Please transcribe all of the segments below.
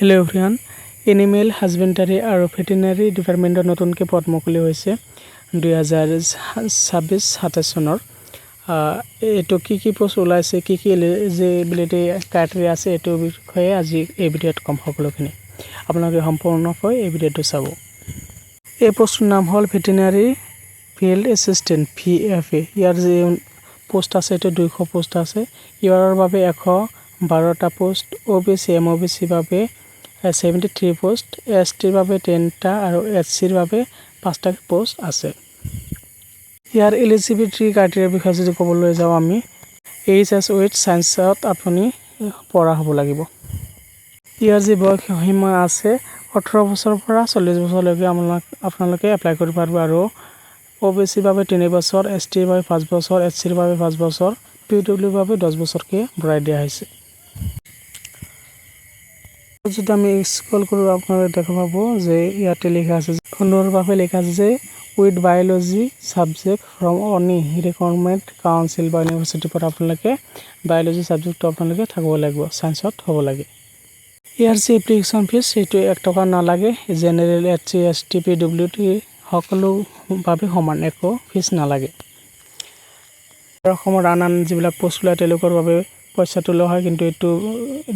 Hello' everyone, animal হাজবেণ্ডাৰী আৰু veterinary ডিপাৰ্টমেণ্টৰ নতুনকৈ পদ মুকলি হৈছে 2026-27 চনৰ। এইটো কি পোষ্ট ওলাইছে, কি এলিজিবিলিটি ক্ৰাইটেৰিয়া আছে, এইটোৰ বিষয়ে আজি এই ভিডিঅ'ত ক'ম সকলোখিনি। আপোনালোকে সম্পূৰ্ণকৈ এই ভিডিঅ'টো চাব। এই পোষ্টটোৰ নাম হ'ল ভেটেৰিনেৰী ফিল্ড এছিষ্টেণ্ট VFA। ইয়াৰ যি পোষ্ট আছে এইটো 200 পোষ্ট আছে। ইয়াৰ বাবে 112টা পোষ্ট, OBC MOBC বাবে 73 পোষ্ট, STৰ বাবে 10টা আৰু SCৰ বাবে 5টা পোষ্ট আছে। ইয়াৰ এলিজিবিলিটি ক্ৰাইটেৰিয়াৰ বিষয়ে যদি ক'বলৈ যাওঁ, আমি HS উইথ চায়েন্সত আপুনি পঢ়া হ'ব লাগিব। ইয়াৰ যি বয়স সীমা আছে 18 বছৰৰ পৰা 40 বছৰলৈকে আপোনালোকে এপ্লাই কৰিব পাৰিব আৰু OBC বাবে 3 বছৰ, STৰ বাবে 5 বছৰ, SCৰ বাবে 5 বছৰ, PWৰ বাবে 10 বছৰকৈ বঢ়াই দিয়া হৈছে। যদি আমি স্ক্ৰল কৰোঁ, আপোনালোকে দেখা পাব যে ইয়াতে লিখা আছে, সুন্দৰভাৱে লিখা আছে যে উইথ বায়'লজি ছাবজেক্ট ফ্ৰম অনি ৰিকমেণ্ড কাউন্সিল বা ইউনিভাৰ্চিটিৰ পৰা আপোনালোকে বায়'লজি ছাবজেক্টটো আপোনালোকে থাকিব লাগিব, ছায়েন্সত হ'ব লাগে। ইয়াৰ যি এপ্লিকেশ্যন ফিজ সেইটো 1 টকা নালাগে। জেনেৰেল, SC, ST, PWD সকলো বাবে সমান, একো ফিজ নালাগে। অসমৰ আন যিবিলাক পোষ্ট ওলায় তেওঁলোকৰ বাবে পইচাটো লোৱা হয়, কিন্তু এইটো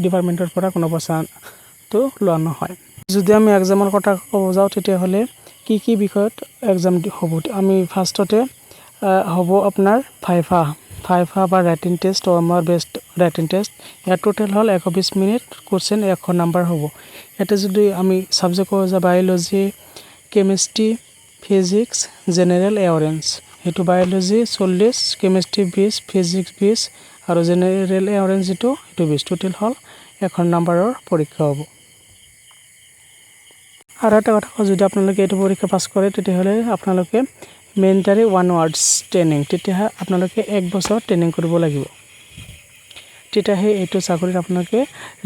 ডিপাৰ্টমেণ্টৰ পৰা কোনো পইচাটো লোৱা নহয়। যদি আমি এক্সামৰ কথা ক'ব যাওঁ, তেতিয়াহ'লে কি বিষয়ত এক্সাম হ'ব, আমি ফাৰ্ষ্টতে হ'ব আপোনাৰ ভাইভা বা ৰাইটিং টেষ্ট, আমাৰ বেষ্ট ৰাইটিং টেষ্ট। ইয়াৰ টোটেল হ'ল 120 মিনিট, কুৱেশ্যন 100 নম্বৰ হ'ব। ইয়াতে যদি আমি ছাবজেক্ট ক'ব যাওঁ, বায়'লজি, কেমিষ্ট্ৰি, ফিজিক্স, জেনেৰেল এৱাৰেঞ্চ, সেইটো বায়'লজি 40, কেমিষ্ট্ৰি 20, ফিজিক্স 20 আৰু জেনেৰেল এৱাৰেঞ্চ যিটো সেইটো 20, টোটেল হ'ল 100 নম্বৰৰ পৰীক্ষা হ'ব। আৰু এটা কথা কওঁ, যদি আপোনালোকে এইটো পৰীক্ষা পাছ কৰে তেতিয়াহ'লে আপোনালোকে মেণ্ডেটৰী 1 ইয়াৰ্ছ ট্ৰেইনিং, তেতিয়াহে আপোনালোকে 1 বছৰ ট্ৰেইনিং কৰিব লাগিব, তেতিয়াহে এইটো চাকৰিত আপোনালোকে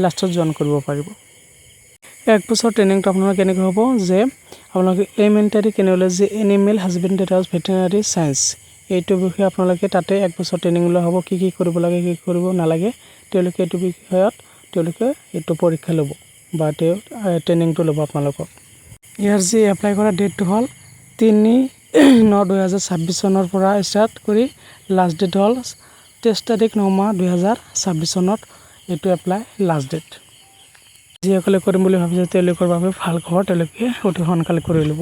লাষ্টত জইন কৰিব পাৰিব। 1 বছৰ ট্ৰেইনিংটো আপোনালোকৰ কেনেকৈ হ'ব, যে আপোনালোকে এলিমেণ্টাৰী কেন'লজি, এনিমেল হাজবেণ্ডাৰী আৰু ভেটেৰিনেৰী চায়েন্স, এইটো বিষয়ে আপোনালোকে তাতে 1 বছৰ ট্ৰেইনিং লোৱা হ'ব। কি কৰিব লাগে, কি কৰিব নালাগে, তেওঁলোকে এইটো বিষয়ত এইটো পৰীক্ষা ল'ব বা ট্ৰেইনিংটো ল'ব আপোনালোকক। ইয়াৰ যি এপ্লাই কৰা ডেটটো হ'ল 3/9/2026 চনৰ পৰা ষ্টাৰ্ট কৰি লাষ্ট ডেট হ'ল 23/9/2026 চনত এইটো এপ্লাই লাষ্ট ডেট। যিসকলে কৰিম বুলি ভাবিছে তেওঁলোকৰ বাবে ভাল খবৰ, তেওঁলোকে অতি সোনকালে কৰি ল'ব।